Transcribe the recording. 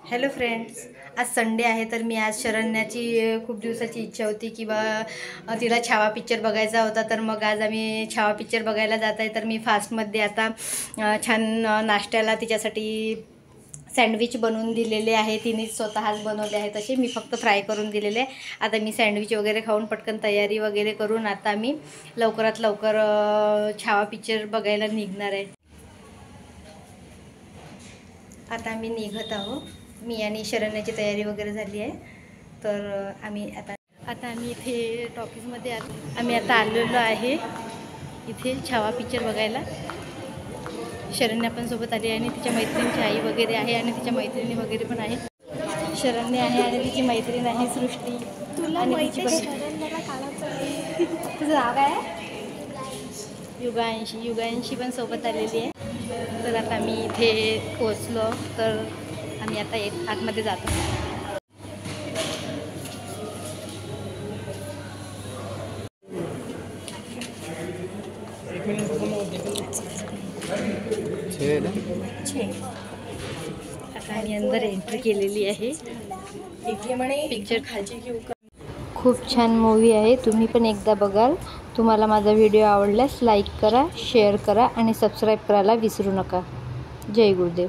Hello friends, आज Sunday आहे तर मी आज शरण्याची खूप दिवसाची इच्छा होती की तिला छावा पिक्चर बघायचा होता. तर मग आज आम्ही छावा पिक्चर बघायला जात आहे. तर मी फास्टमध्ये आता छान नाश्त्याला तिच्यासाठी सँडविच बनवून दिलेले आहे. तिने स्वतःच बनवले आहे तसे, मी फक्त फ्राय करून दिलेले आहे. आता मी सँडविच वगैरे खाऊन पटकन तयारी वगैरे करून आता मी लवकरात लवकर छावा पिक्चर बघायला निघणार आहे. आता आम्ही निघत आहोत. मी आणि शरण्याची तयारी वगैरे झाली आहे. तर आम्ही आम्ही इथे टॉकीजमध्ये आम्ही आता आलेलो आहे इथे छावा पिक्चर बघायला. शरण्या पण सोबत आली आहे आणि तिच्या मैत्रिणीची आई वगैरे आहे आणि तिच्या मैत्रिणी वगैरे पण आहे. शरण्या आहे आणि तिची मैत्रीण आहे सृष्टी. तुला आणि तुझं नाव काय आहे? युगांशी पण सोबत आलेली आहे. तर आता आम्ही इथे पोचलो. तर आम्ही आता आतमध्ये जातो. आता आम्ही अंदर एंट्री केलेली आहे. पिक्चर खालची घेऊ. खूप छान मूवी आहे. तुम्ही पण एकदा बघाल. तुम्हाला माझा व्हिडिओ आवडल्यास लाईक करा, शेअर करा आणि सबस्क्राईब करायला विसरू नका. जय गुरुदेव.